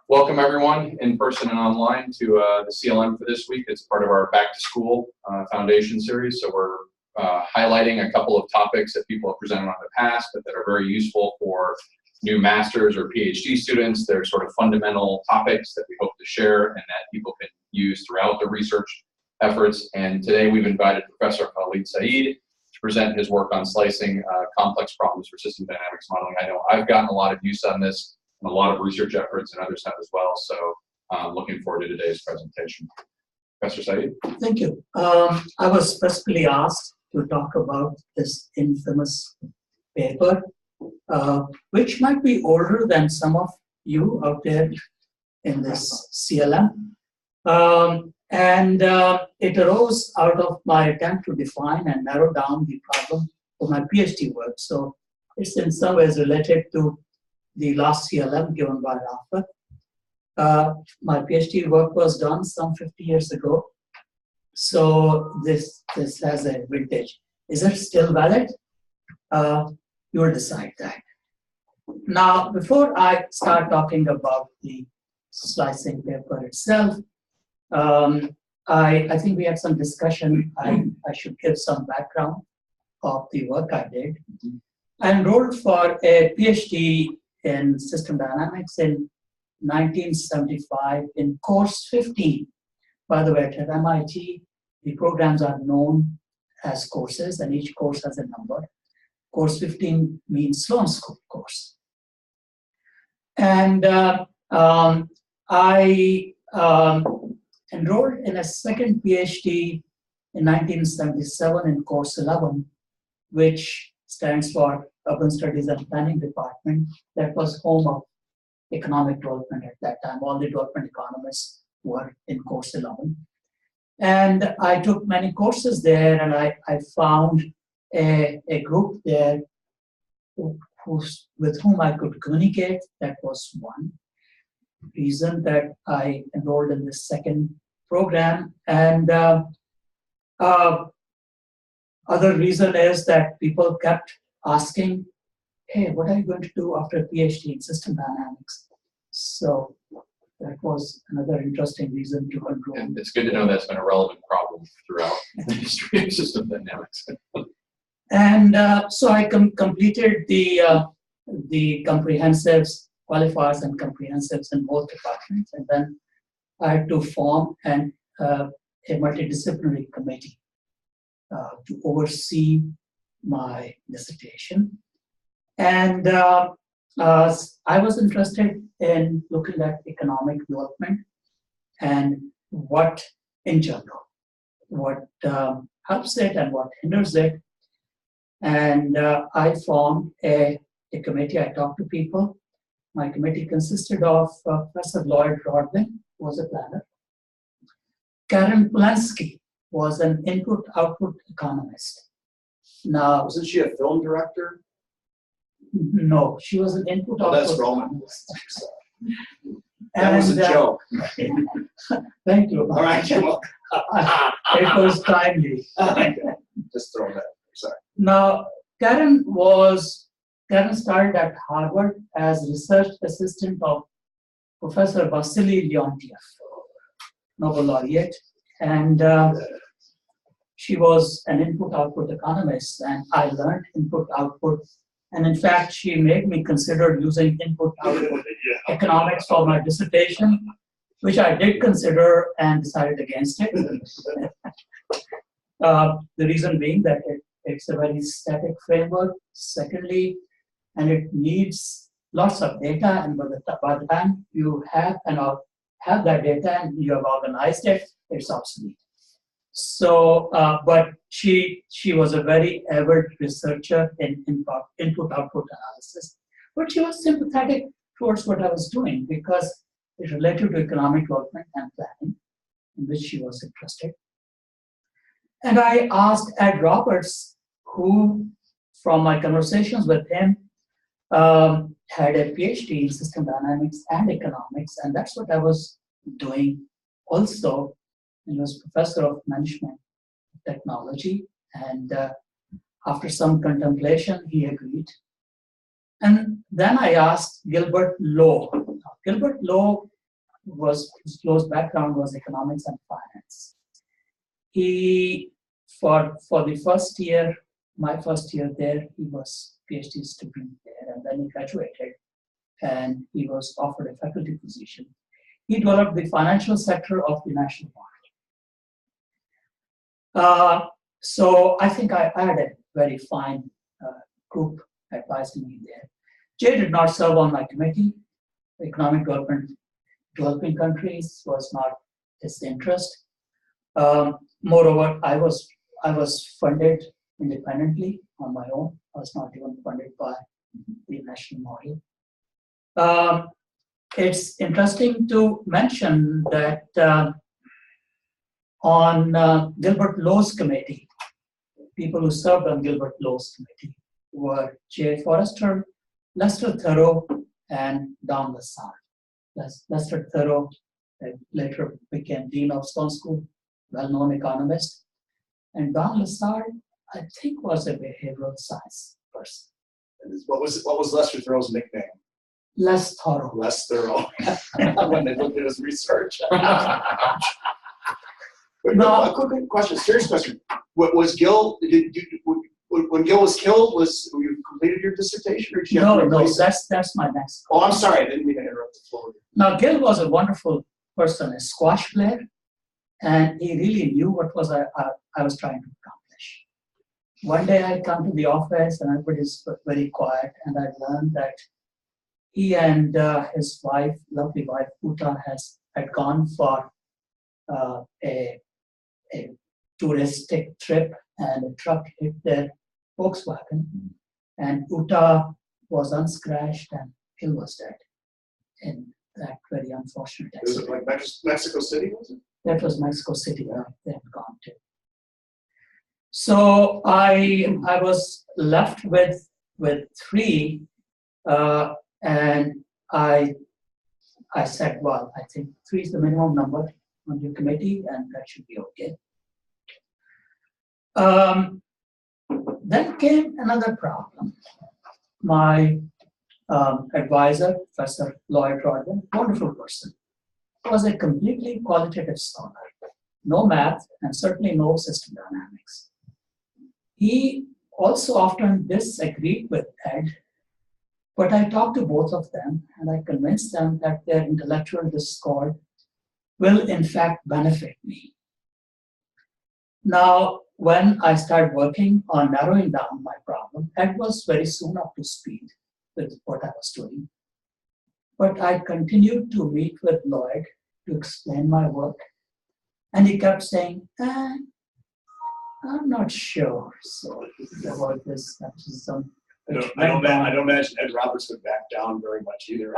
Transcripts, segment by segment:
Welcome everyone, in person and online, to the CLM for this week. It's part of our Back to School Foundation series. So we're highlighting a couple of topics that people have presented on the past, but that are very useful for new master's or PhD students. They're sort of fundamental topics that we hope to share and that people can use throughout their research efforts. And today we've invited Professor Khalid Saeed to present his work on slicing complex problems for system dynamics modeling. I know I've gotten a lot of use on this, and a lot of research efforts, and others have as well. So looking forward to today's presentation. Professor Saeed. Thank you. I was specifically asked to talk about this infamous paper, which might be older than some of you out there in this CLM. It arose out of my attempt to define and narrow down the problem for my PhD work. So it's in some ways related to the last CLM given by Rafa. My PhD work was done some 50 years ago. So this has a vintage. Is it still valid? You will decide that. Now, before I start talking about the slicing paper itself, I think we had some discussion. I should give some background of the work I did. I enrolled for a PhD in system dynamics in 1975 in course 15. By the way, at MIT, the programs are known as courses, and each course has a number. Course 15 means Sloan School course. And I enrolled in a second PhD in 1977 in course 11, which stands for Urban Studies and Planning Department. That was home of economic development at that time. All the development economists were in course 11. And I took many courses there, and I found a group there with whom I could communicate. That was one reason that I enrolled in this second program. And other reason is that people kept asking, hey, what are you going to do after a PhD in system dynamics? So that was another interesting reason to enroll. And it's good to know that's been a relevant problem throughout the history of system dynamics. And so I completed the comprehensives, qualifiers and comprehensives in both departments. And then I had to form a multidisciplinary committee to oversee my dissertation. And I was interested in looking at economic development and what, in general, what helps it and what hinders it. And I formed a committee. I talked to people. My committee consisted of Professor Lloyd Rodwin, who was a planner. Karen Polanski was an input-output economist. Now, wasn't she a film director? No, she was an input-output that's Roman. economist. That was a joke. Thank you. All right, you're welcome. It was timely. Just throw that. Sorry. Now, Karen started at Harvard as research assistant of Professor Vasily Leontiev, Nobel laureate, and she was an input-output economist, and I learned input-output. And in fact, she made me consider using input-output economics for my dissertation, which I did consider and decided against it. The reason being that it's a very static framework. Secondly, and it needs lots of data, and by the time you have that data and you have organized it, it's obsolete. So, but she was a very avid researcher in input-output analysis. But she was sympathetic towards what I was doing because it related to economic development and planning, in which she was interested. And I asked Ed Roberts, who, from my conversations with him, had a PhD in system dynamics and economics, and that's what I was doing also. He was professor of management technology, and after some contemplation, he agreed. And then I asked Gilbert Lowe. Gilbert Lowe his close background was economics and finance. He, for the first year, my first year there, he was PhD student there, and then he graduated, and he was offered a faculty position. He developed the financial sector of the national market. So I think I had a very fine group advising me there. Jay did not serve on my committee. Economic development, developing countries was not his interest. Moreover, I was funded independently on my own. I was not even funded by the national model. It's interesting to mention that on Gilbert Lowe's committee, people who served on Gilbert Lowe's committee were J. Forrester, Lester Thurow, and Don LaSalle. Lester Thurow later became Dean of Sloan School, well-known economist. And Don LaSalle, I think, was a behavioral science person. What was Lester Thurow's nickname? Less thorough. Less thorough. When they looked at his research. No. A quick question, serious question. Was Gil? When Gil was killed, you completed your dissertation, or did you have to replace it? That's my next. Oh, I'm sorry, I didn't mean to interrupt the floor. Now, Gil was a wonderful person, a squash player, and he really knew what was I was trying to accomplish. One day I come to the office and everybody's very quiet, and I learned that he and his wife, lovely wife, Uta, had gone for a touristic trip, and a truck hit their Volkswagen, and Uta was unscratched and Gil was dead in that very unfortunate accident. Was it like Mexico City, was it? That was Mexico City they had gone to. So I was left with three, and I said, well, I think 3 is the minimum number on your committee, and that should be okay. Then came another problem. My advisor, Professor Lloyd Rodman, wonderful person, was a completely qualitative scholar. No math, and certainly no system dynamics. He also often disagreed with Ed, but I talked to both of them, and I convinced them that their intellectual discord will in fact benefit me. Now, when I started working on narrowing down my problem, Ed was very soon up to speed with what I was doing. But I continued to meet with Lloyd to explain my work, and he kept saying, I'm not sure so about this skepticism. I don't imagine Ed Roberts would back down very much either.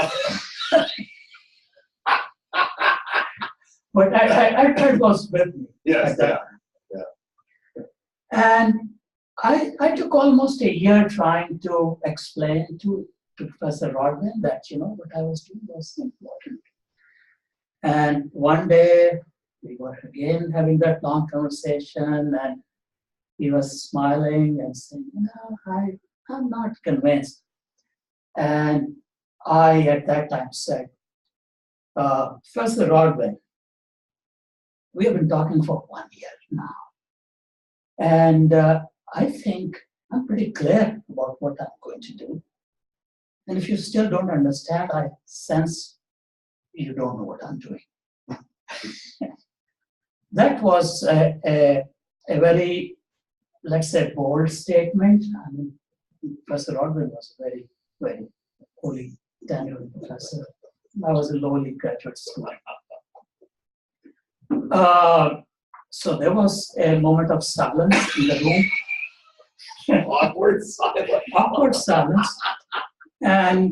But Ed was with me. Yes, yeah. And I took almost a year trying to explain to Professor Rodman that, what I was doing was important. And one day we were again having that long conversation, and he was smiling and saying, I'm not convinced. And I, at that time, said, Professor Rodman, we have been talking for 1 year now. And I think I'm pretty clear about what I'm going to do. And if you still don't understand, I sense you don't know what I'm doing. That was a very, let's say, bold statement. I mean, Professor Rodman was a very, very holy, tenured professor. I was a lowly graduate student. So there was a moment of silence in the room. Awkward silence. Awkward silence. And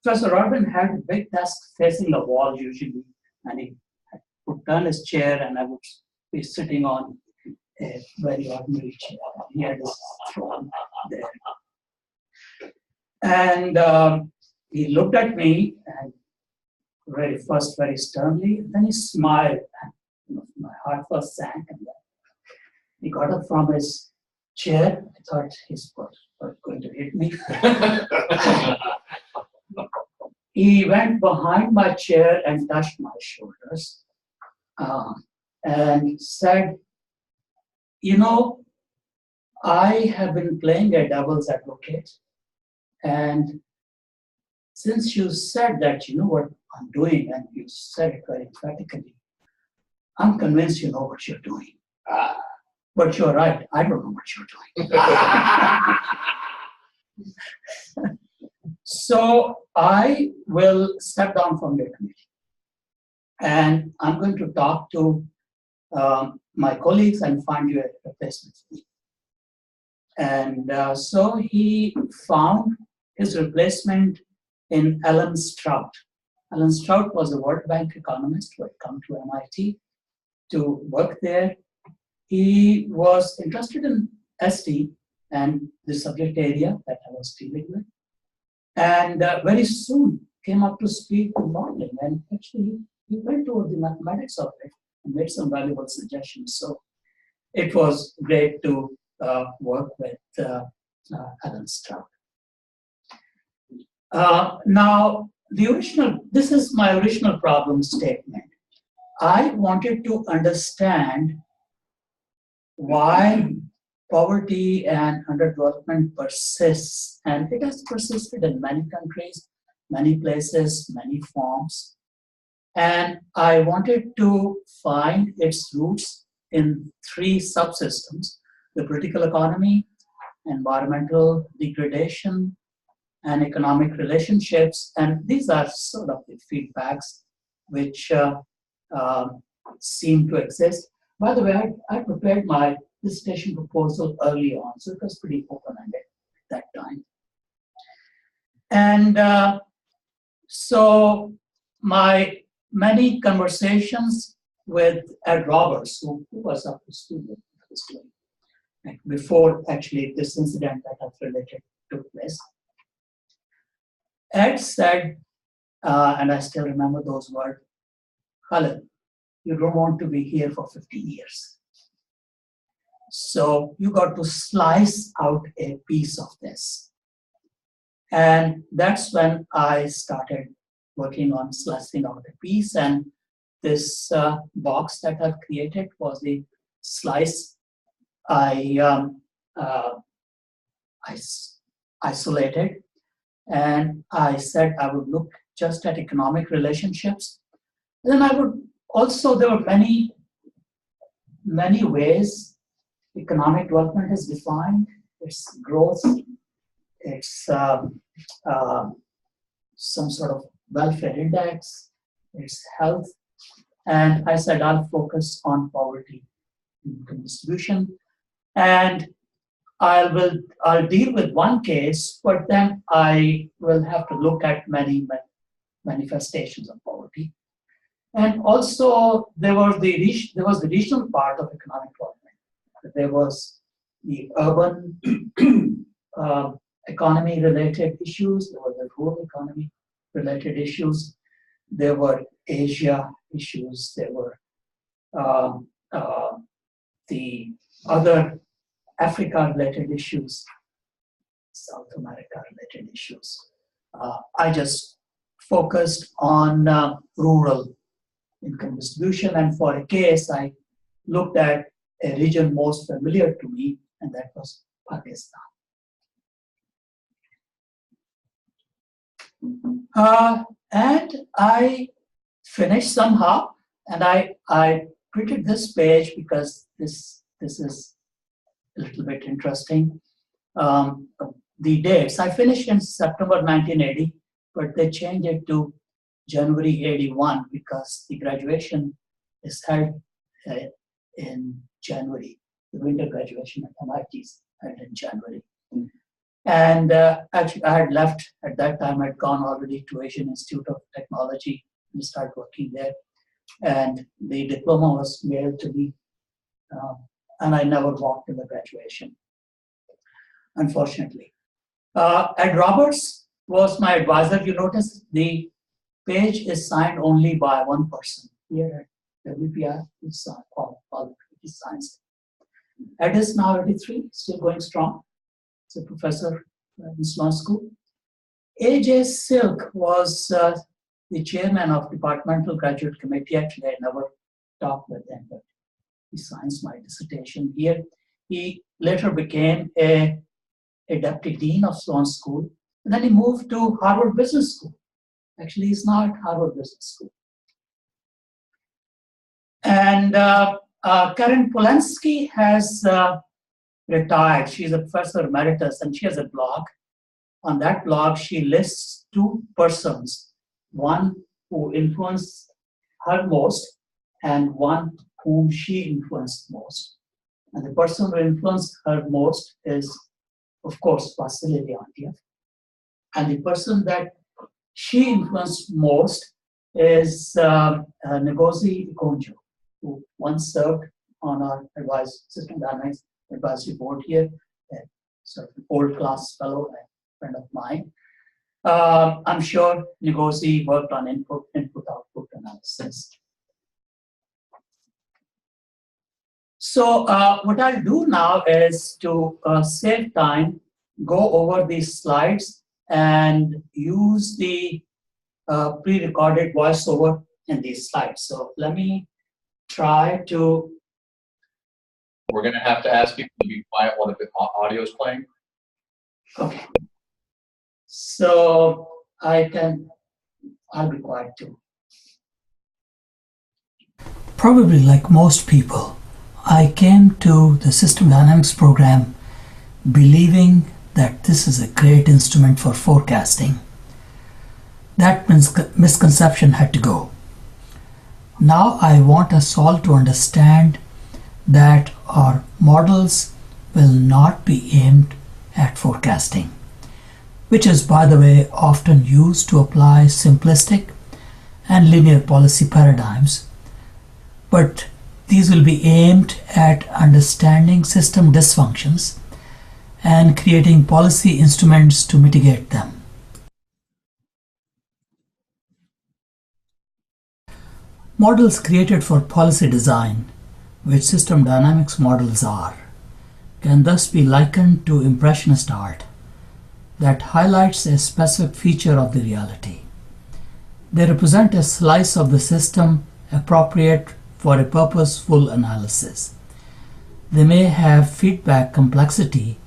Professor Rodman had a big desk facing the wall usually, and he would turn his chair, and I would be sitting on a very ordinary chair. He had his throne there. And he looked at me and first very sternly, and then he smiled. And my heart first sank, and then he got up from his chair. I thought he's going to hit me. he went behind my chair and touched my shoulders and said, you know, I have been playing a devil's advocate, and since you said that you know what I'm doing, and you said it very emphatically, I'm convinced you know what you're doing. But you're right, I don't know what you're doing. So I will step down from your committee, and I'm going to talk to my colleagues and find you a replacement for me. And so he found his replacement in Alan Strout. Alan Strout was a World Bank economist who had come to MIT to work there. He was interested in SD and the subject area that I was dealing with. And very soon came up to speed with modeling, and actually he went over the mathematics of it and made some valuable suggestions. So it was great to work with Alan Strout. Now, this is my original problem statement. I wanted to understand why poverty and underdevelopment persists, and it has persisted in many countries, many places, many forms. And I wanted to find its roots in three subsystems: the political economy, environmental degradation, and economic relationships. And these are sort of the feedbacks which seem to exist. By the way, I prepared my dissertation proposal early on, so it was pretty open-ended at that time. And so my many conversations with Ed Roberts, who was up to speed with this doing, like before actually this incident that I've related took place. Ed said, and I still remember those words, Khalid, you don't want to be here for 50 years. So you got to slice out a piece of this. And that's when I started working on slicing out a piece. And this box that I've created was the slice I isolated. And I said I would look just at economic relationships. Then I would also, there were many ways economic development is defined. It's growth, it's some sort of welfare index, it's health. And I said I'll focus on poverty income distribution. And I'll deal with one case, but then I will have to look at many manifestations of poverty. And also there was the regional part of economic development. There was the urban economy related issues, there were the rural economy related issues, there were Asia issues, there were the other Africa related issues, South America related issues. I just focused on rural income distribution, and for a case I looked at a region most familiar to me, and that was Pakistan. And I finished somehow, and I printed this page because this is a little bit interesting. The dates, I finished in September 1980, but they changed it to January 81 because the graduation is held in January. The winter graduation at MIT is held in January. And actually, I had left at that time. I'd gone already to Asian Institute of Technology and started working there. And the diploma was mailed to me, and I never walked in the graduation, unfortunately. Ed Roberts was my advisor. You notice the page is signed only by one person. Here at WPI, it's Paul signs. Ed is now 83, still going strong. He's a professor in Sloan School. A.J. Silk was the chairman of Departmental Graduate Committee. Actually, I never talked with him, but he signs my dissertation here. He later became a deputy dean of Sloan School, and then he moved to Harvard Business School. Actually, he's now at Harvard Business School. And Karen Polensky has retired. She's a professor emeritus, and she has a blog. On that blog, she lists two persons, one who influenced her most and one whom she influenced most. And the person who influenced her most is, of course, Vasily Leontiev. And the person that she influenced most is Ngozi Ikonjo, who once served on our System Dynamics Advisory Board here, sort of an old class fellow, a friend of mine. I'm sure Ngozi worked on input-output analysis. So what I'll do now is to save time, go over these slides and use the pre-recorded voiceover in these slides. So let me try to. We're going to have to ask people to be quiet while the audio is playing. Okay. So I'll be quiet too. Probably like most people, I came to the System Dynamics program believing that this is a great instrument for forecasting. That misconception had to go. Now I want us all to understand that our models will not be aimed at forecasting, which is, by the way, often used to apply simplistic and linear policy paradigms, but these will be aimed at understanding system dysfunctions and creating policy instruments to mitigate them. Models created for policy design, which system dynamics models are, can thus be likened to impressionist art that highlights a specific feature of the reality. They represent a slice of the system appropriate for a purposeful analysis. They may have feedback complexity,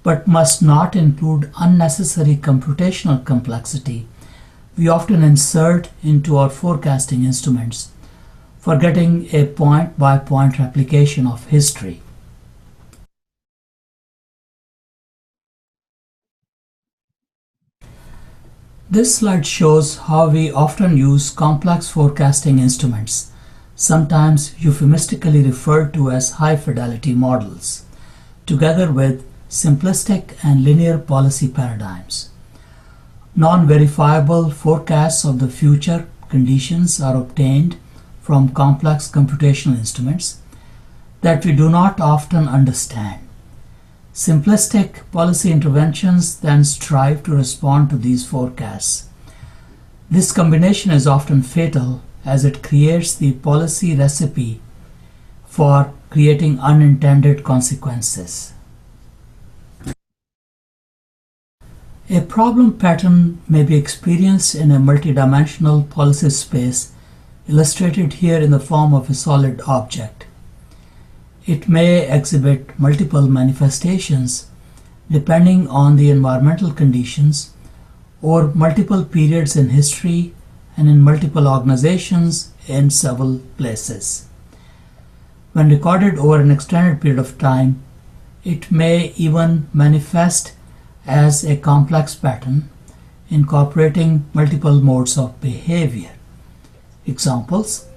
but must not include unnecessary computational complexity we often insert into our forecasting instruments for getting a point-by-point replication of history. This slide shows how we often use complex forecasting instruments, sometimes euphemistically referred to as high-fidelity models, together with simplistic and linear policy paradigms. Non-verifiable forecasts of the future conditions are obtained from complex computational instruments that we do not often understand. Simplistic policy interventions then strive to respond to these forecasts. This combination is often fatal as it creates the policy recipe for creating unintended consequences. A problem pattern may be experienced in a multidimensional policy space, illustrated here in the form of a solid object. It may exhibit multiple manifestations depending on the environmental conditions or multiple periods in history and in multiple organizations in several places. When recorded over an extended period of time, it may even manifest as a complex pattern incorporating multiple modes of behavior. Examples: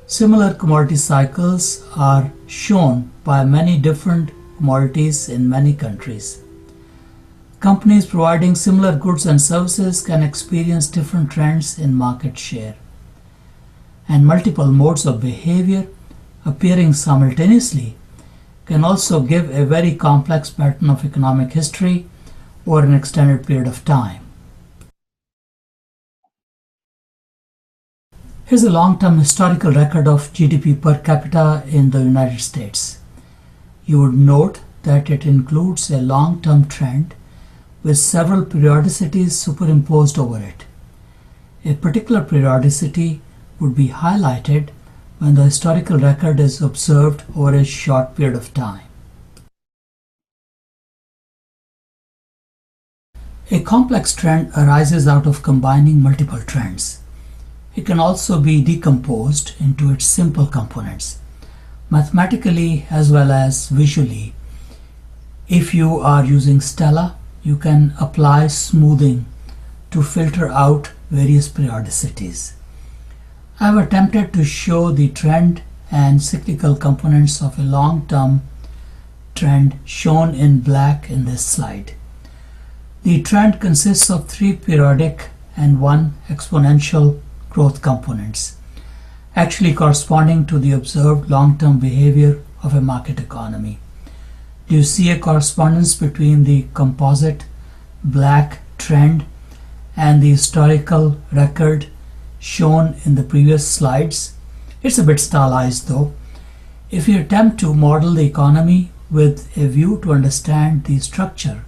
similar commodity cycles are shown by many different commodities in many countries. Companies providing similar goods and services can experience different trends in market share. And multiple modes of behavior appearing simultaneously can also give a very complex pattern of economic history over an extended period of time. Here's a long-term historical record of GDP per capita in the United States. You would note that it includes a long-term trend with several periodicities superimposed over it. A particular periodicity would be highlighted when the historical record is observed over a short period of time. A complex trend arises out of combining multiple trends. It can also be decomposed into its simple components, mathematically as well as visually. If you are using Stella, you can apply smoothing to filter out various periodicities. I have attempted to show the trend and cyclical components of a long-term trend shown in black in this slide. The trend consists of 3 periodic and 1 exponential growth components, actually corresponding to the observed long-term behavior of a market economy. Do you see a correspondence between the composite black trend and the historical record shown in the previous slides? It's a bit stylized though. If you attempt to model the economy with a view to understand the structure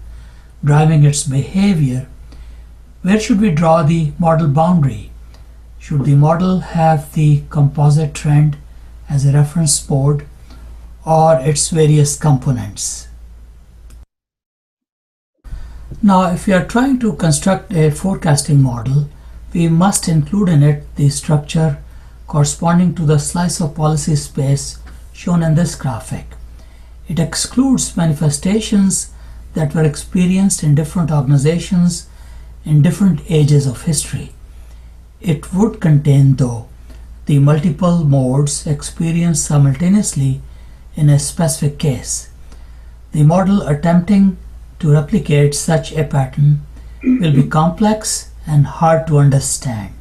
driving its behavior, where should we draw the model boundary? Should the model have the composite trend as a reference board or its various components? Now, if we are trying to construct a forecasting model, we must include in it the structure corresponding to the slice of policy space shown in this graphic. It excludes manifestations that were experienced in different organizations in different ages of history. It would contain, though, the multiple modes experienced simultaneously in a specific case. The model attempting to replicate such a pattern will be complex and hard to understand.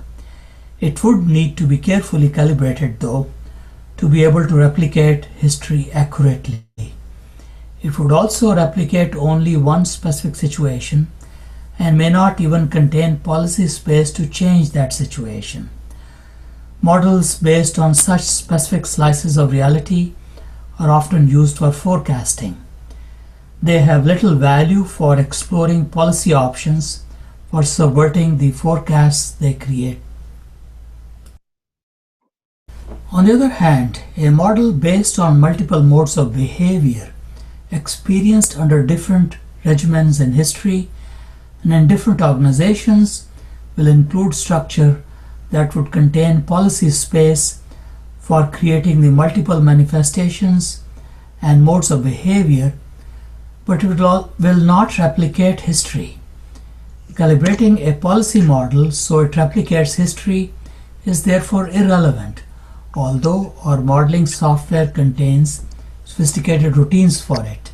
It would need to be carefully calibrated, though, to be able to replicate history accurately. It would also replicate only one specific situation and may not even contain policy space to change that situation. Models based on such specific slices of reality are often used for forecasting. They have little value for exploring policy options or subverting the forecasts they create. On the other hand, a model based on multiple modes of behavior experienced under different regimens in history and in different organizations will include structure that would contain policy space for creating the multiple manifestations and modes of behavior, but it will not replicate history. Calibrating a policy model so it replicates history is therefore irrelevant, although our modeling software contains sophisticated routines for it.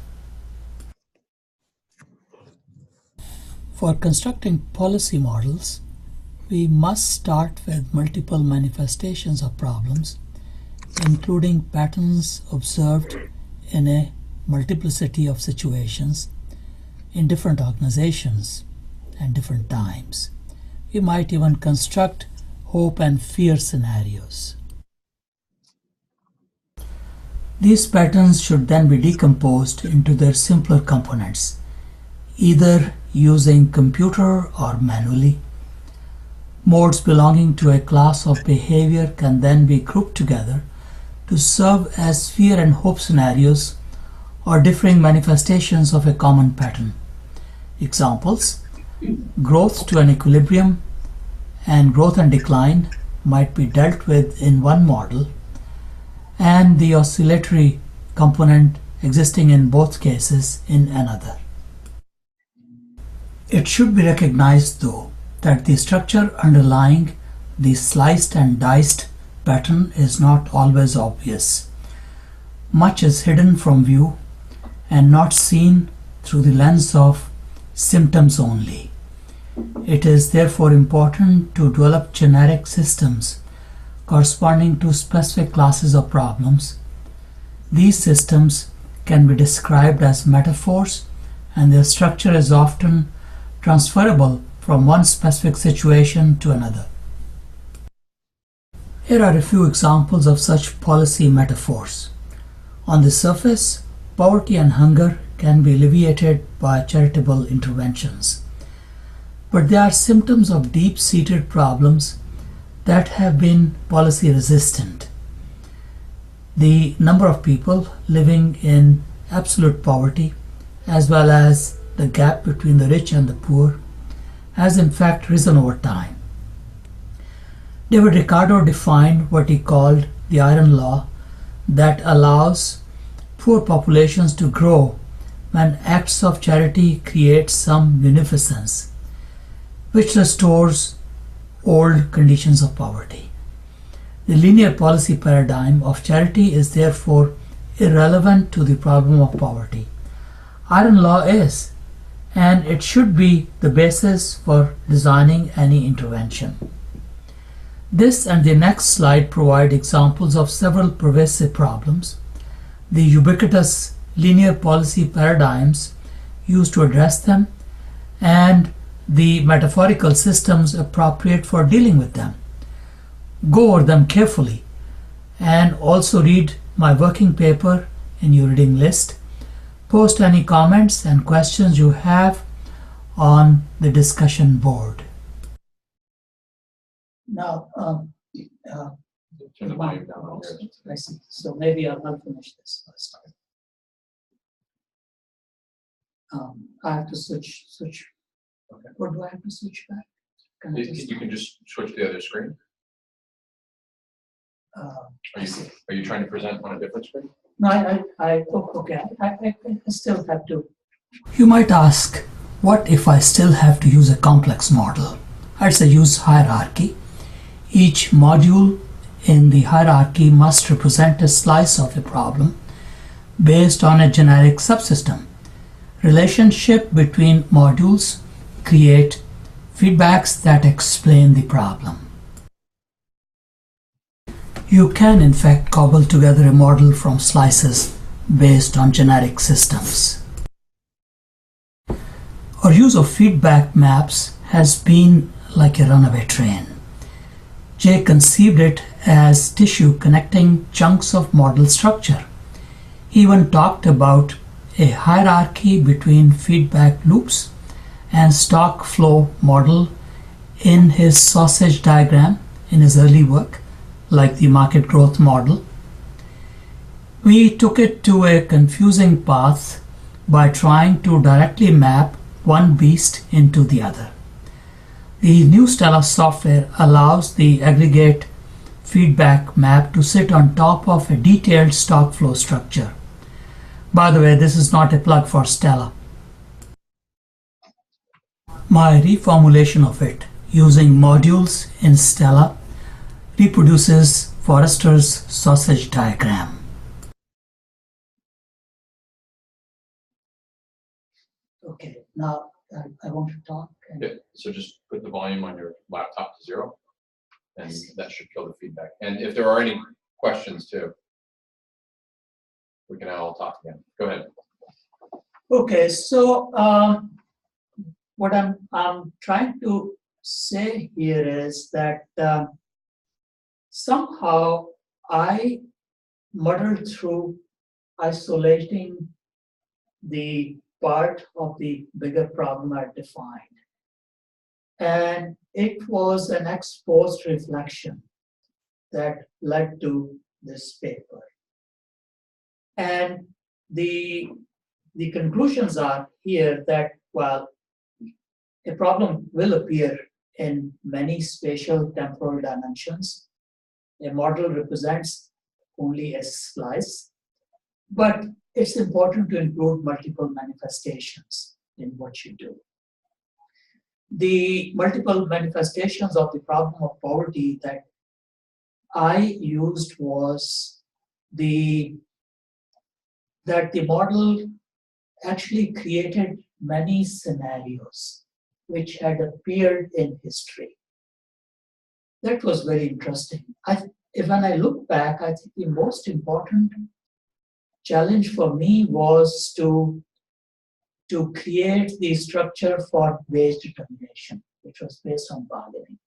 For constructing policy models, we must start with multiple manifestations of problems, including patterns observed in a multiplicity of situations in different organizations and different times. We might even construct hope and fear scenarios. These patterns should then be decomposed into their simpler components, either using computer or manually. Modes belonging to a class of behavior can then be grouped together to serve as fear and hope scenarios or differing manifestations of a common pattern. Examples: growth to an equilibrium and growth and decline might be dealt with in one model, and the oscillatory component existing in both cases in another. It should be recognized, though, that the structure underlying the sliced and diced pattern is not always obvious. Much is hidden from view and not seen through the lens of symptoms only. It is therefore important to develop generic systems corresponding to specific classes of problems. These systems can be described as metaphors, and their structure is often transferable from one specific situation to another. Here are a few examples of such policy metaphors. On the surface, poverty and hunger can be alleviated by charitable interventions. But they are symptoms of deep-seated problems that have been policy resistant. The number of people living in absolute poverty, as well as the gap between the rich and the poor, has in fact risen over time. David Ricardo defined what he called the iron law that allows poor populations to grow when acts of charity create some munificence, which restores old conditions of poverty. The linear policy paradigm of charity is therefore irrelevant to the problem of poverty. Iron law is, and it should be the basis for designing any intervention. This and the next slide provide examples of several pervasive problems. The ubiquitous linear policy paradigms used to address them, and the metaphorical systems appropriate for dealing with them. Go over them carefully and also read my working paper in your reading list. Post any comments and questions you have on the discussion board. Now, Turn the volume down on yours. I see. So maybe I'll finish this first. I have to switch. Okay. Or do I have to switch back? Can I You can just switch to the other screen. Are you trying to present on a different screen? No, okay. I still have to. You might ask, what if I still have to use a complex model? I'd say use hierarchy. Each module in the hierarchy must represent a slice of a problem based on a generic subsystem. Relationship between modules create feedbacks that explain the problem. You can in fact cobble together a model from slices based on generic systems. Our use of feedback maps has been like a runaway train. Jay conceived it as tissue connecting chunks of model structure. He even talked about a hierarchy between feedback loops and stock flow model in his sausage diagram in his early work, like the market growth model. We took it to a confusing path by trying to directly map one beast into the other. The new Stella software allows the aggregate feedback map to sit on top of a detailed stock flow structure. By the way, this is not a plug for Stella. My reformulation of it using modules in Stella reproduces Forrester's sausage diagram. Okay, now I want to talk. Yeah, so just put the volume on your laptop to 0, and that should kill the feedback. And if there are any questions too, we can all talk again. Go ahead. Okay, so what I'm trying to say here is that somehow I muddled through isolating the part of the bigger problem I defined. And it was an ex post reflection that led to this paper. And the conclusions are here that, well, a problem will appear in many spatial temporal dimensions. A model represents only a slice, but it's important to include multiple manifestations in what you do. The multiple manifestations of the problem of poverty that I used was that the model actually created many scenarios which had appeared in history. That was very interesting. When I look back, I think the most important challenge for me was to create the structure for wage determination, which was based on bargaining.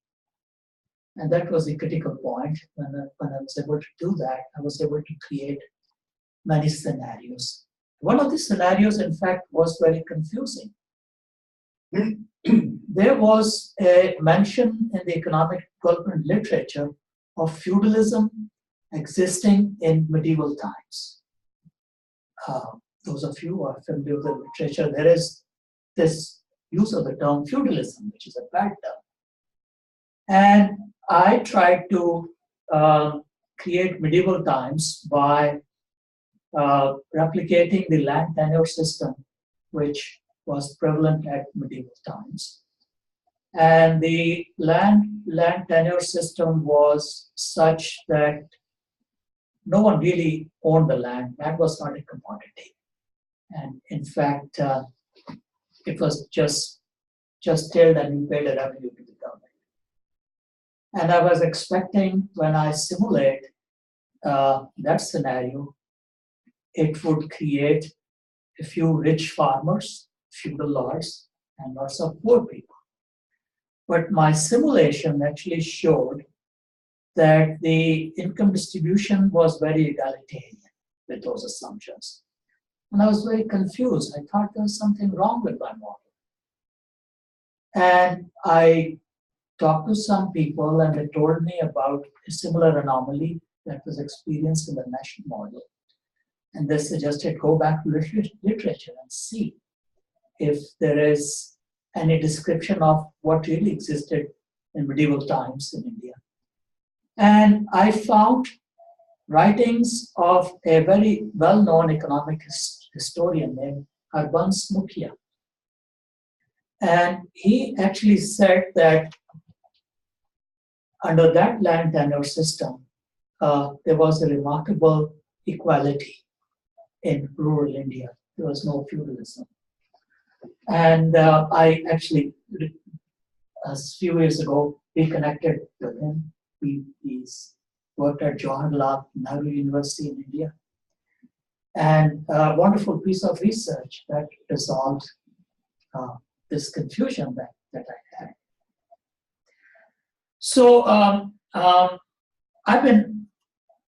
And that was the critical point. When I was able to do that, I was able to create many scenarios one of the scenarios, in fact, was very confusing. There was a mention in the economic development literature of feudalism existing in medieval times. Those of you who are familiar with the literature, there is this use of the term feudalism, which is a bad term. And I tried to create medieval times by replicating the land tenure system, which was prevalent at medieval times. And the land tenure system was such that no one really owned the land. Land was not a commodity. And in fact, it was just tilled and you paid a revenue to the government. And I was expecting, when I simulate that scenario, it would create a few rich farmers, feudal lords, and lots of poor people. But my simulation actually showed that the income distribution was very egalitarian with those assumptions. And I was very confused. I thought there was something wrong with my model. And I talked to some people and they told me about a similar anomaly that was experienced in the national model. And they suggested go back to literature and see if there is any description of what really existed in medieval times in India. And I found writings of a very well-known economic historian named Harbans Mukhia. And he actually said that under that land tenure system, there was a remarkable equality in rural India. There was no feudalism. And I actually, a few years ago, reconnected with him. He's worked at Jawaharlal Nehru University in India. And a wonderful piece of research that resolved this confusion that I had. So I've been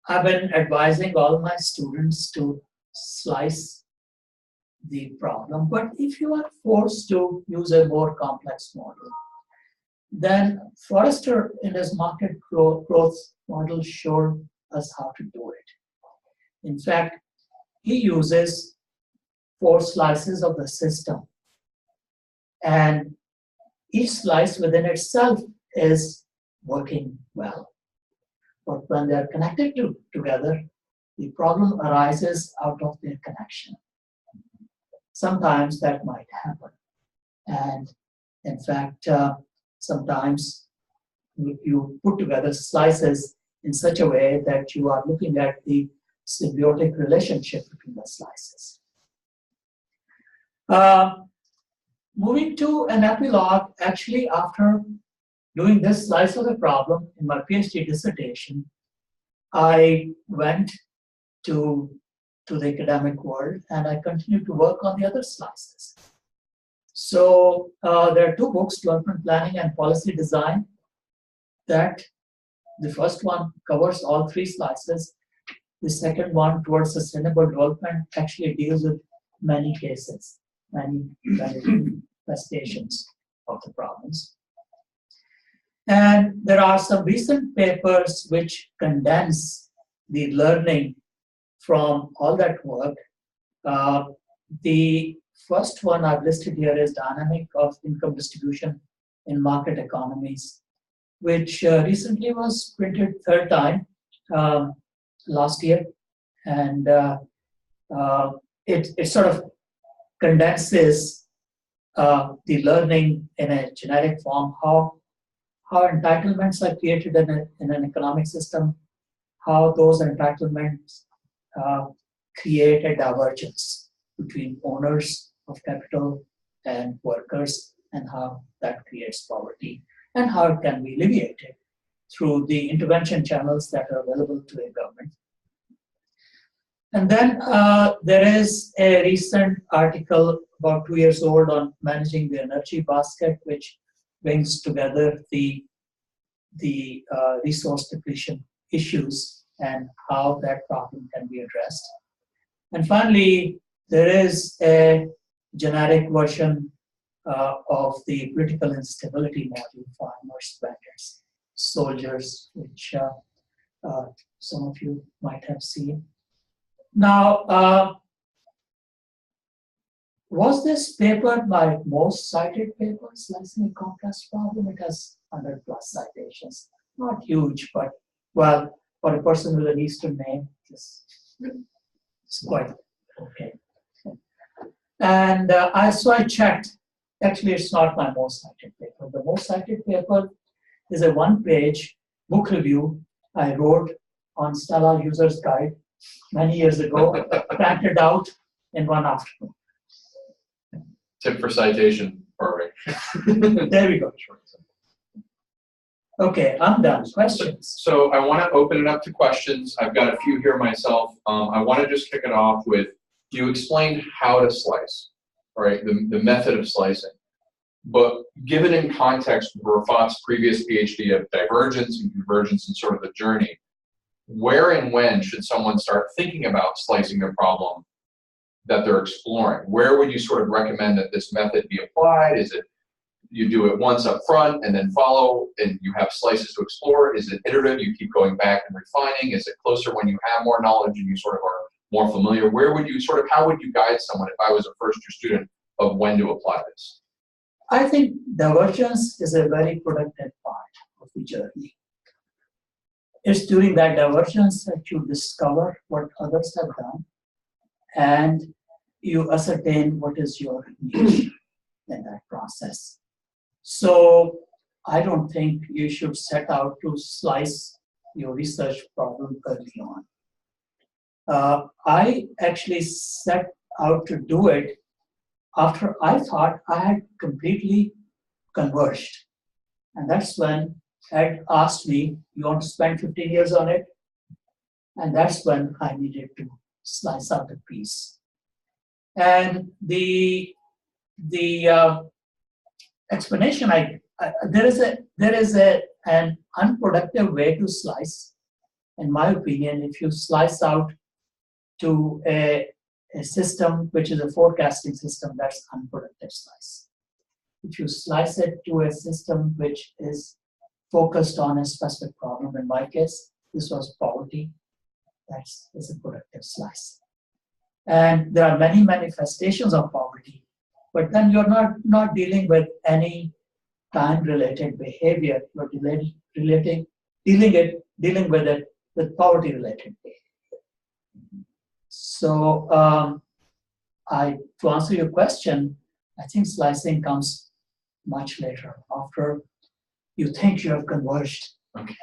advising all my students to slice the problem, but if you are forced to use a more complex model, then Forrester in his market growth model showed us how to do it. In fact, he uses 4 slices of the system, and each slice within itself is working well. But when they are connected together, the problem arises out of their connection. Sometimes that might happen. And in fact, sometimes you put together slices in such a way that you are looking at the symbiotic relationship between the slices. Moving to an epilogue, actually after doing this slice of the problem in my PhD dissertation, I went to the academic world and I continued to work on the other slices. So there are 2 books, Development Planning and Policy Design, that the first one covers all 3 slices. The second one, Towards Sustainable Development, actually deals with many cases, many manifestations of the problems. And there are some recent papers which condense the learning from all that work. The first one I've listed here is Dynamic of Income Distribution in Market Economies, which recently was printed 3rd time last year. And it sort of condenses the learning in a generic form, how entitlements are created in an economic system, how those entitlements create a divergence between owners of capital and workers, and how that creates poverty, and how it can be alleviated through the intervention channels that are available to a government. And then there is a recent article about 2 years old on managing the energy basket, which brings together the resource depletion issues and how that problem can be addressed. And finally, There is a generic version of the political instability model for immersed bandits, soldiers, which some of you might have seen. Now, was this paper my most cited paper, Slicing a Complex Problem? It has 100+ citations. Not huge, but, well, for a person with an Eastern name, it's quite okay. And so I checked. Actually, it's not my most cited paper. The most cited paper is a one-page book review I wrote on Stella User's Guide many years ago, printed out in one afternoon. Tip for citation, perfect. There we go. Okay, I'm done. Questions? So I want to open it up to questions. I've got a few here myself. I want to just kick it off with, you explained how to slice, right? The method of slicing. But given in context of Rafat's previous PhD of divergence and convergence and sort of the journey, where and when should someone start thinking about slicing a problem that they're exploring? Where would you sort of recommend that this method be applied? Is it you do it once up front and then follow and you have slices to explore? Is it iterative, you keep going back and refining? Is it closer when you have more knowledge and you sort of are more familiar? Where would you sort of, how would you guide someone if I was a first-year student of when to apply this? I think divergence is a very productive part of the journey. It's during that divergence that you discover what others have done and you ascertain what is your niche in that process. So I don't think you should set out to slice your research problem early on. I actually set out to do it after I thought I had completely converged. And that's when Ed asked me, you want to spend 15 years on it? And that's when I needed to slice out a piece. And the explanation there is an unproductive way to slice, in my opinion. If you slice out to a system which is a forecasting system, that's unproductive slice. If you slice it to a system which is focused on a specific problem, in my case, this was poverty, that's a productive slice. And there are many manifestations of poverty, but then you're not dealing with any time-related behavior. You're dealing with it with poverty-related behavior. So, to answer your question, I think slicing comes much later, after you think you have converged. Okay.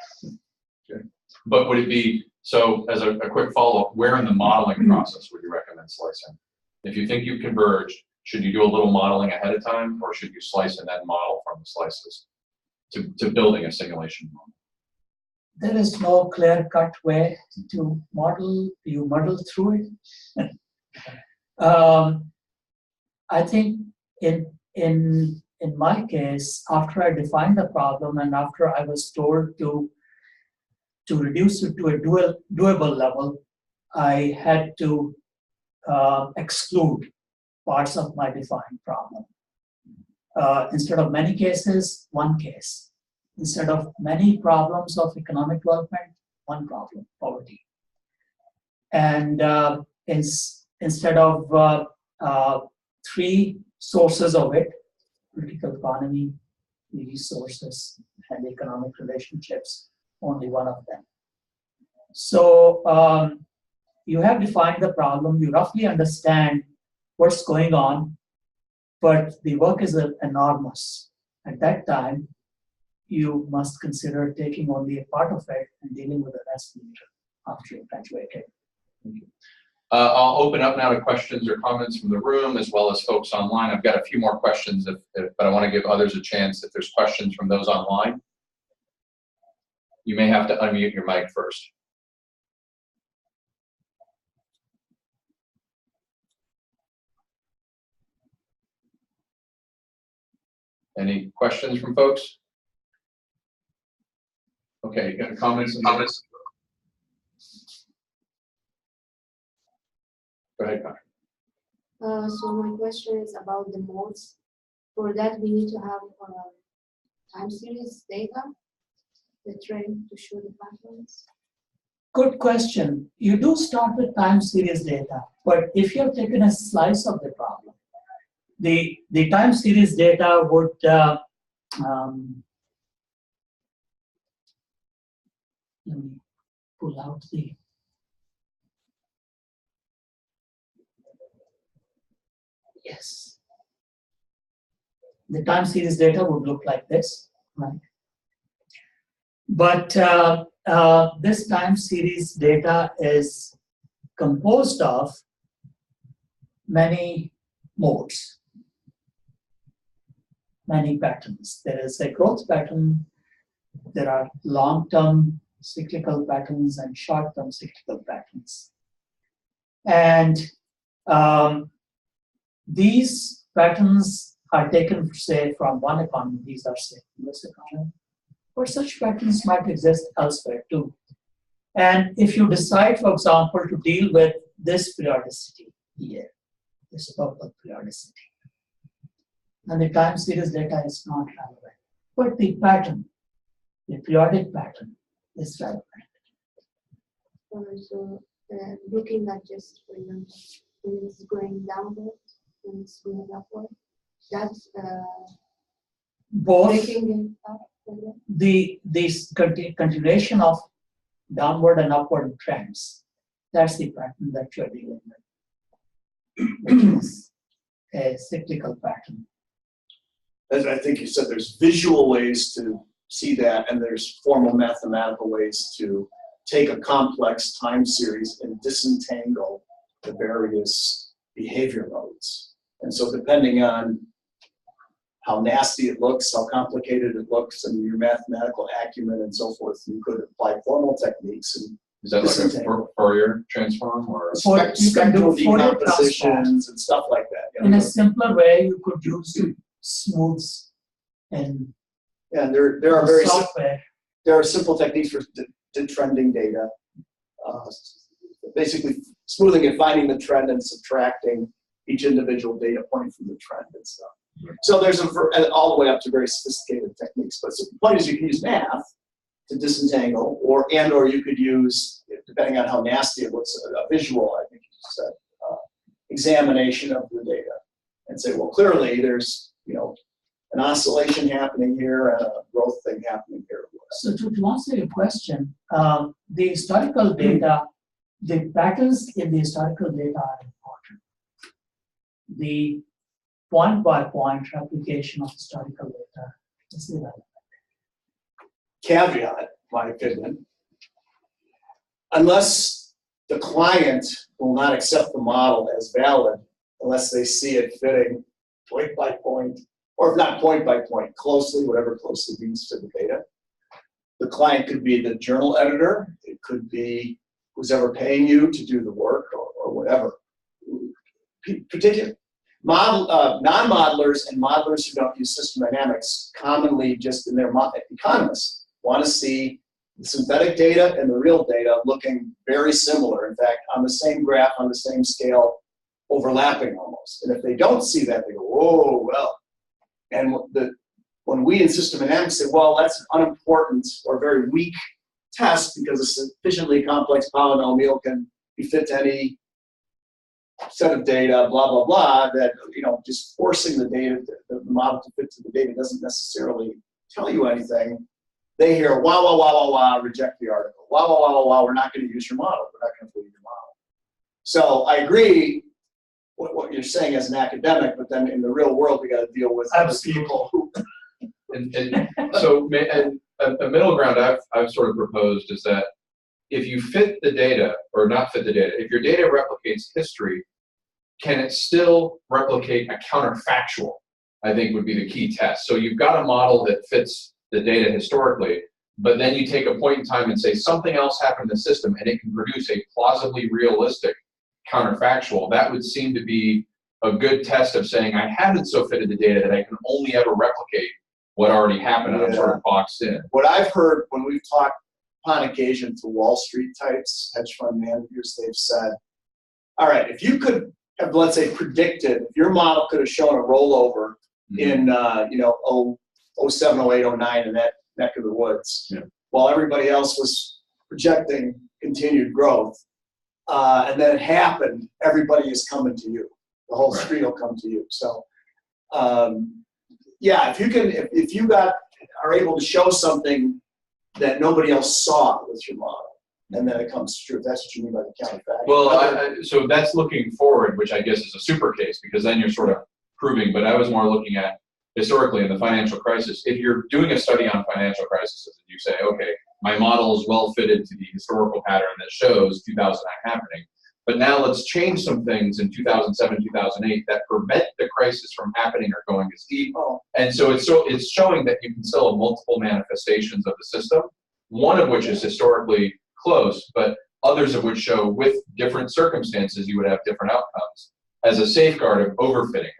Okay. But would it be, so as a quick follow-up, where in the modeling process would you recommend slicing? If you think you've converged, should you do a little modeling ahead of time, or should you slice and then model from the slices to building a simulation model? There is no clear-cut way to model. You muddle through it. I think in my case, after I defined the problem and after I was told to reduce it to a doable level, I had to exclude parts of my defined problem. Instead of many cases, one case. Instead of many problems of economic development, one problem, poverty. And instead of three sources of it, political economy, resources, and economic relationships, only one of them. So you have defined the problem, you roughly understand what's going on, but the work is enormous. At that time, you must consider taking only a part of it and dealing with the rest later after you graduated. Thank you. I'll open up now to questions or comments from the room as well as folks online. I've got a few more questions, but I want to give others a chance if there's questions from those online. You may have to unmute your mic first. Any questions from folks? Okay, you got comments on this? Go ahead, Connor. So my question is about the modes. For that, we need to have time series data, the trend to show the patterns. Good question. You do start with time series data, but if you've taken a slice of the problem, the time series data would let me pull out the yes. The time series data would look like this, right? But this time series data is composed of many modes, many patterns. There is a growth pattern, there are long-term cyclical patterns and short-term cyclical patterns. And these patterns are taken, say, from one economy. These are, say, US economy. But such patterns might exist elsewhere too. And if you decide, for example, to deal with this periodicity here, this purple periodicity, and the time series data is not relevant, but the pattern, the periodic pattern, is relevant. So looking at just, for example, when it's going downward, when it's going upward, that's Both breaking it up. the continuation of downward and upward trends, that's the pattern that you're dealing with, which is a cyclical pattern. As I think you said, there's visual ways to see that, and there's formal mathematical ways to take a complex time series and disentangle the various behavior modes. And so depending on how nasty it looks, how complicated it looks, and your mathematical acumen and so forth, you could apply formal techniques. And is that like a Fourier transform or spectral decompositions and stuff like that? You know? In a simpler way, you could use smooths and there are very there are simple techniques for trending data. Basically, smoothing and finding the trend and subtracting each individual data point from the trend and stuff. So there's all the way up to very sophisticated techniques. But the point is, you can use math to disentangle, or you could use, depending on how nasty it looks, a visual, I think you said, examination of the data, and say, well, clearly there's an oscillation happening here and a growth thing happening here. So to answer your question, the historical data, the patterns in the historical data are important. The point-by-point replication of historical data is irrelevant. Caveat, my opinion, unless the client will not accept the model as valid, unless they see it fitting point by point, or if not point by point, closely, whatever closely means to the data. The client could be the journal editor, it could be who's ever paying you to do the work, or whatever. Particular non-modelers and modelers who don't use system dynamics commonly just in their economists want to see the synthetic data and the real data looking very similar. In fact, on the same graph, on the same scale, overlapping almost. And if they don't see that, they go, whoa, well. And when we in system dynamics say, well, that's an unimportant or very weak test because a sufficiently complex polynomial can be fit to any set of data, blah, blah, blah, that, just forcing the data, the model to fit to the data doesn't necessarily tell you anything. They hear, wow, wow, wow, wow, wow, reject the article. Wow, wow, wow, wow, wow, we're not going to use your model. We're not going to believe your model. So I agree what you're saying as an academic, but then in the real world, we got to deal with other people who. So a middle ground I've sort of proposed is that if you fit the data, or not fit the data, if your data replicates history, can it still replicate a counterfactual? I think would be the key test. So you've got a model that fits the data historically, but then you take a point in time and say something else happened in the system and it can produce a plausibly realistic counterfactual. That would seem to be a good test of saying I haven't so fitted the data that I can only ever replicate what already happened and I'm sort of boxed in. What I've heard when we've talked on occasion to Wall Street types, hedge fund managers, they've said, all right, if you could let's say, predicted, if your model could have shown a rollover in, 07, 08, 09 in that neck of the woods, while everybody else was projecting continued growth, and then it happened, everybody is coming to you. The whole street will come to you. So, yeah, if you are able to show something that nobody else saw with your model, and then it comes true. That's what you mean by the counterfactual. Well, so that's looking forward, which I guess is a super case, because then you're sort of proving, but I was more looking at historically in the financial crisis. If you're doing a study on financial crises, and you say, okay, my model is well fitted to the historical pattern that shows 2009 happening, but now let's change some things in 2007, 2008 that prevent the crisis from happening or going as deep. And so it's showing that you can still have multiple manifestations of the system, one of which is historically close, but others of which show with different circumstances you would have different outcomes as a safeguard of overfitting.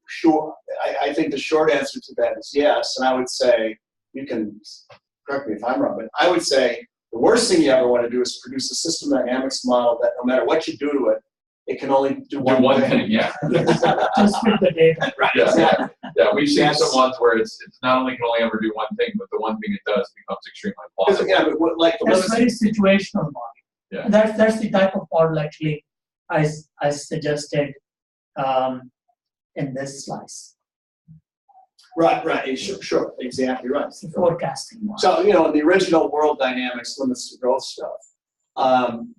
Sure. I think the short answer to that is yes, and I would say, you can correct me if I'm wrong, but I would say the worst thing you ever want to do is produce a system dynamics model that no matter what you do to it, it can only do one thing. Yeah. Just with the data. Right. Yeah. Yeah. We've seen some ones where it's not only can only ever do one thing, but the one thing it does becomes extremely implausible. Yeah, but like That's very situational model. Yeah. That's the type of model actually I suggested in this slice. Right, sure, exactly right. It's the forecasting model. So, in the original world dynamics, limits to growth stuff,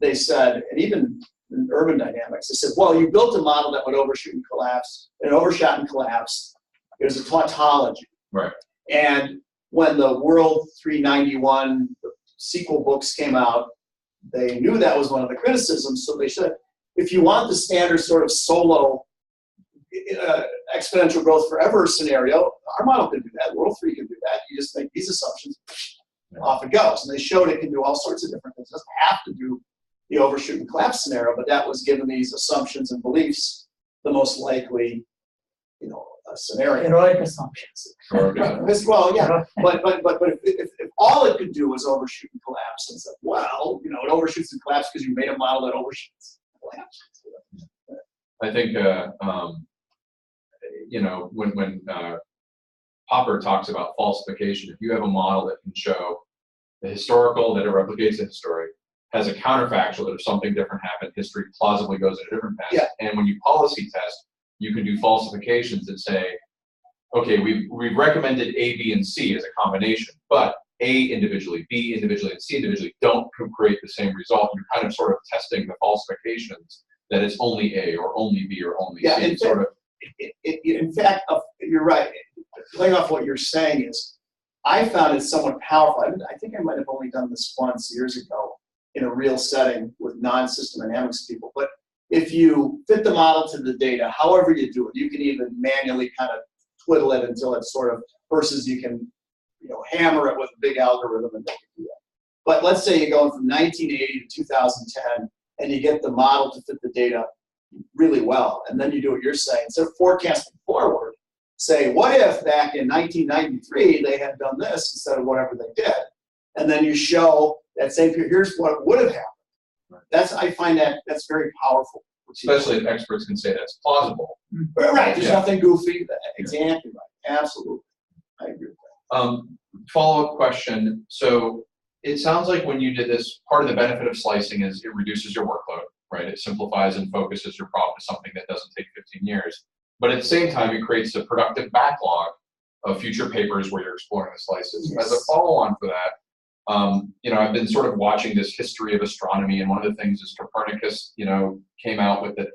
they said, and even in urban dynamics, they said, well, you built a model that would overshoot and collapse, and it overshot and collapsed. It was a tautology. Right. And when the World 391 sequel books came out, they knew that was one of the criticisms, so they said, if you want the standard sort of solo exponential growth forever scenario, our model can do that. World 3 can do that. You just make these assumptions, off it goes. And they showed it can do all sorts of different things. It doesn't have to do the overshoot and collapse scenario, but that was given these assumptions and beliefs the most likely, scenario. Heroic assumptions. Well, yeah, but if all it could do was overshoot and collapse, it's like, well, it overshoots and collapses because you made a model that overshoots and collapses. I think when Popper talks about falsification, if you have a model that can show the historical, that it replicates the history, has a counterfactual that if something different happened, history plausibly goes in a different path. Yeah. And when you policy test, you can do falsifications that say, okay, we've recommended A, B, and C as a combination, but A individually, B individually, and C individually don't create the same result. You're kind of sort of testing the falsifications that it's only A or only B or only C. In fact, you're right. Playing off what you're saying is, I found it somewhat powerful. I think I might have only done this once years ago in a real setting with non-system dynamics people. But if you fit the model to the data, however you do it, you can even manually kind of twiddle it until it's sort of, versus you can, hammer it with a big algorithm and make it do that. But let's say you're going from 1980 to 2010, and you get the model to fit the data really well, and then you do what you're saying. Instead of forecasting forward, say, what if back in 1993 they had done this instead of whatever they did? And then you show that same period, here's what would have happened. I find that's very powerful. Especially if experts can say that's plausible. Right, there's nothing goofy. Exactly right, absolutely. I agree with that. Follow-up question. So it sounds like when you did this, part of the benefit of slicing is it reduces your workload, right? It simplifies and focuses your problem to something that doesn't take 15 years. But at the same time, it creates a productive backlog of future papers where you're exploring the slices. Yes. As a follow-on for that, I've been sort of watching this history of astronomy, and one of the things is Copernicus, came out with that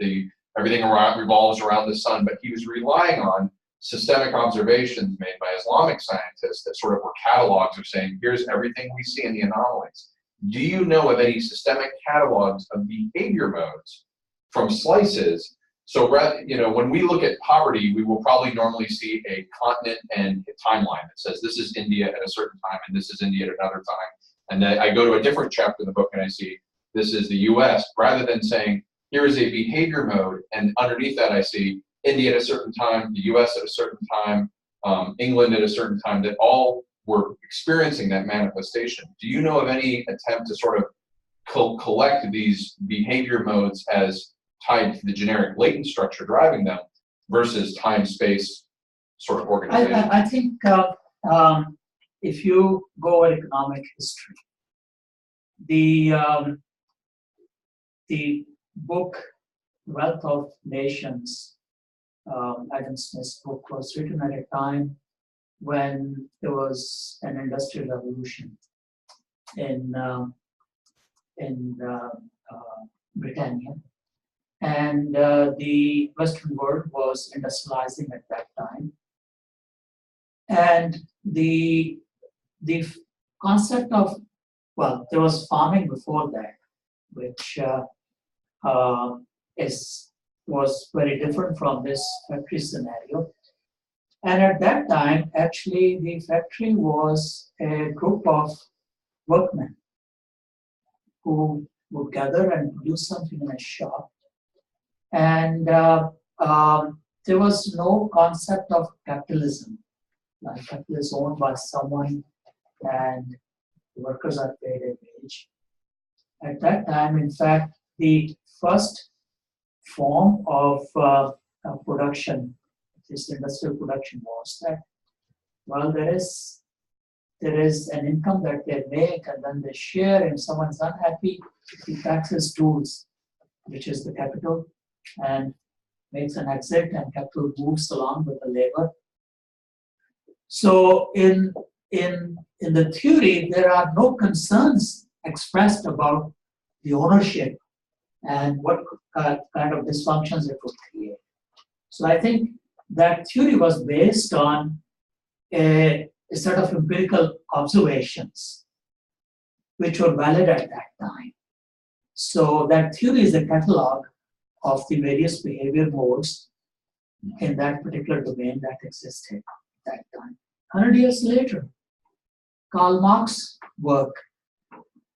everything revolves around the sun, but he was relying on systemic observations made by Islamic scientists that sort of were catalogs of saying, here's everything we see in the anomalies. Do you know of any systemic catalogs of behavior modes from slices? So, when we look at poverty, we will probably normally see a continent and a timeline that says this is India at a certain time and this is India at another time. And then I go to a different chapter in the book and I see this is the US, rather than saying here is a behavior mode, and underneath that I see India at a certain time, the US at a certain time, England at a certain time, that all were experiencing that manifestation. Do you know of any attempt to sort of collect these behavior modes as tied to the generic latent structure driving them versus time-space sort of organization? I think if you go over economic history, the book Wealth of Nations, Adam Smith's book, was written at a time when there was an industrial revolution in Britannia, and the Western world was industrializing at that time, and the concept of, well, there was farming before that, which was very different from this factory scenario. And at that time, actually, the factory was a group of workmen who would gather and produce something in a shop. And there was no concept of capitalism. Like capital is owned by someone and the workers are paid a wage. At that time, in fact, the first form of production, this industrial production, was that, well, there is an income that they make and then they share, and if someone's unhappy, he packs his tools, which is the capital, and makes an exit, and capital moves along with the labor. So in the theory, there are no concerns expressed about the ownership and what kind of dysfunctions it would create. So I think that theory was based on a set of empirical observations which were valid at that time. So that theory is a catalog of the various behavior modes in that particular domain that existed at that time. 100 years later, Karl Marx's work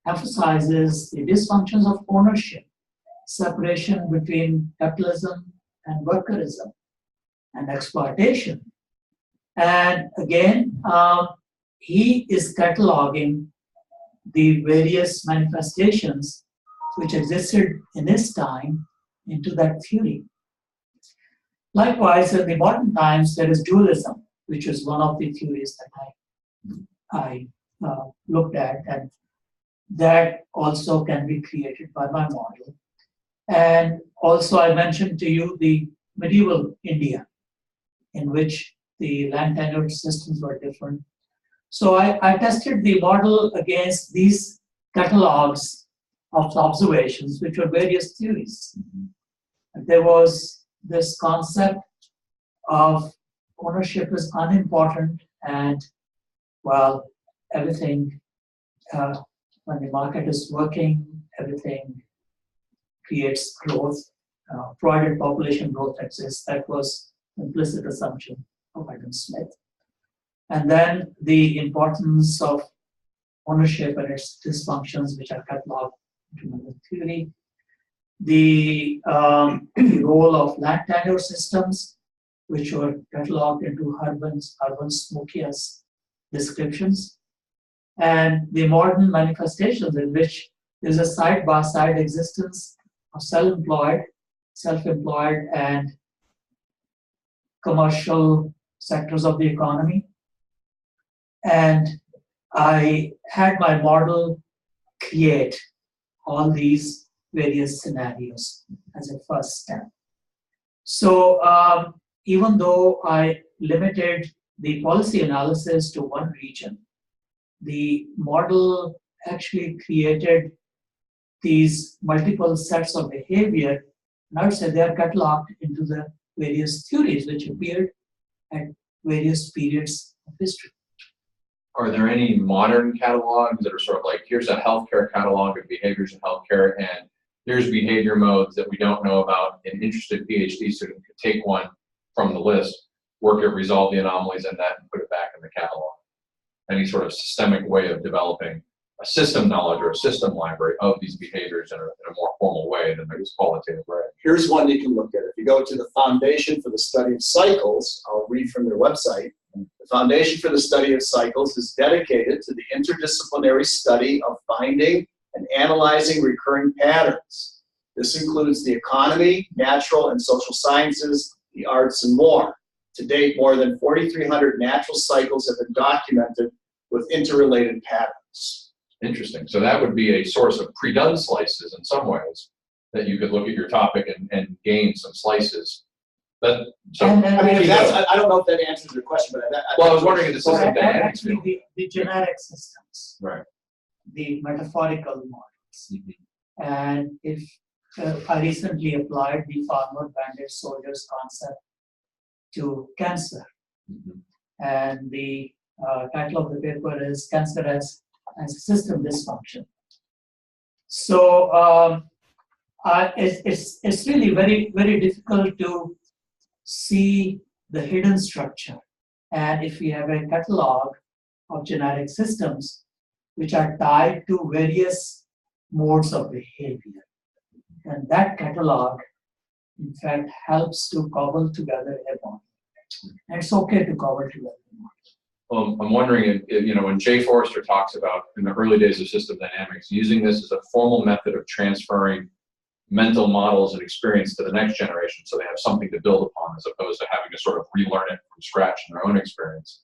emphasizes the dysfunctions of ownership, separation between capitalism and workerism, and exploitation. And again, he is cataloging the various manifestations which existed in his time into that theory. Likewise, in the modern times, there is dualism, which is one of the theories that I looked at, and that also can be created by my model. And also, I mentioned to you the medieval India, in which the land tenure systems were different. So I tested the model against these catalogs of observations, which were various theories. And there was this concept of ownership is unimportant, and, well, everything, when the market is working, everything creates growth, provided population growth exists. That was implicit assumption of Adam Smith. And then the importance of ownership and its dysfunctions, which are catalogued into another theory. The role of land tenure systems, which were catalogued into urban Smokias descriptions, and the modern manifestations in which there's a side-by-side existence of self-employed, and commercial sectors of the economy. And I had my model create all these various scenarios as a first step. So even though I limited the policy analysis to one region, the model actually created these multiple sets of behavior, and I would say they are cataloged into the various theories which appeared at various periods of history. Are there any modern catalogs that are sort of like, here's a healthcare catalog of behaviors in healthcare, and here's behavior modes that we don't know about? An interested PhD student could take one from the list, work it, resolve the anomalies in that, and put it back in the catalog. Any sort of systemic way of developing a system knowledge or a system library of these behaviors in a more formal way than this qualitative way. Here's one you can look at. If you go to the Foundation for the Study of Cycles, I'll read from their website. The Foundation for the Study of Cycles is dedicated to the interdisciplinary study of finding and analyzing recurring patterns This includes the economy, natural and social sciences, the arts, and more. To date, more than 4,300 natural cycles have been documented with interrelated patterns. Interesting. So that would be a source of pre-done slices in some ways, that you could look at your topic and gain some slices. I mean, I don't know if that answers your question, but well, I was wondering if the system dynamics actually the generic systems, right, the metaphorical models, mm-hmm. and if I recently applied the farmer bandit soldiers concept to cancer, mm-hmm. and the title of the paper is Cancer as System Dysfunction. So it's really very difficult to see the hidden structure. And if we have a catalog of genetic systems which are tied to various modes of behavior, and that catalog, in fact, helps to cobble together a model. And it's okay to cobble together a model. Well, I'm wondering if, when Jay Forrester talks about in the early days of system dynamics, using this as a formal method of transferring mental models and experience to the next generation so they have something to build upon as opposed to having to sort of relearn it from scratch in their own experience.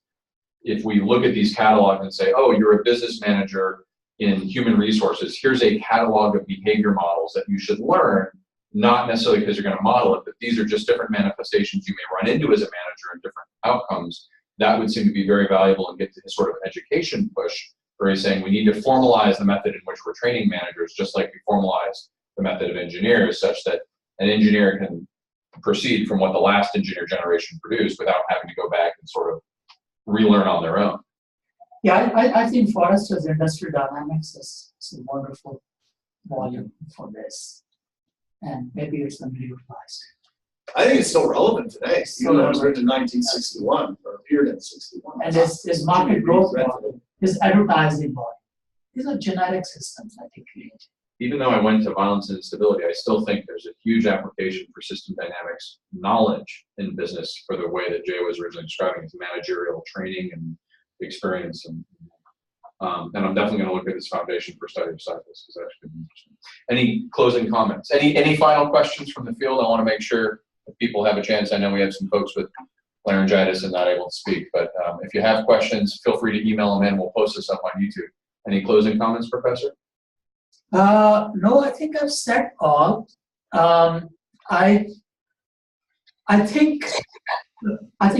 If we look at these catalogs and say, oh, you're a business manager in human resources, here's a catalog of behavior models that you should learn, not necessarily because you're going to model it, but these are just different manifestations you may run into as a manager and different outcomes. That would seem to be very valuable and get to this sort of education push where he's saying we need to formalize the method in which we're training managers, just like we formalize the method of engineers, such that an engineer can proceed from what the last engineer generation produced without having to go back and sort of relearn on their own. Yeah, I think Forrester's industrial dynamics is a wonderful volume for this. And maybe it's underutilized. I think it's still relevant today. Even though it was written in 1961 or appeared in 61. And his market growth model, his advertising model. These are genetic systems that he created. Even though I went to violence and instability, I still think there's a huge application for system dynamics knowledge in business for the way that Jay was originally describing it, managerial training and experience. And I'm definitely going to look at this foundation for study of cycles because that's going to be interesting. Any closing comments? Any final questions from the field? I want to make sure that people have a chance. I know we have some folks with laryngitis and not able to speak, but if you have questions, feel free to email them in. We'll post this up on YouTube. Any closing comments, Professor? No, I think I've said all. I think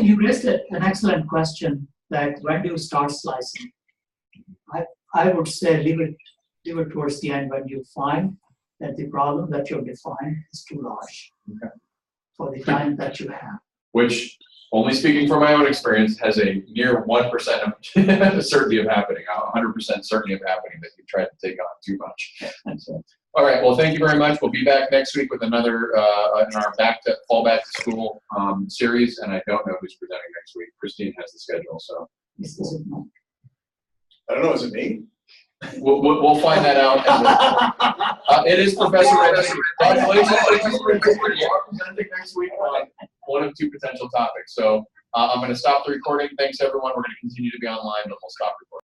you raised an excellent question that when do you start slicing? I would say leave it towards the end when you find that the problem that you've defined is too large for the time that you have. Which, only speaking from my own experience, has a near 1% of certainty of happening, 100% certainty of happening that you tried to take on too much. So, all right, well, thank you very much. We'll be back next week with another in our fall back to school series, and I don't know who's presenting next week. Christine has the schedule, so. I don't know, is it me? We'll find that out. It is Professor Reddy. Congratulations. You are presenting next week on one of two potential topics. So I'm going to stop the recording. Thanks, everyone. We're going to continue to be online, but we'll stop recording.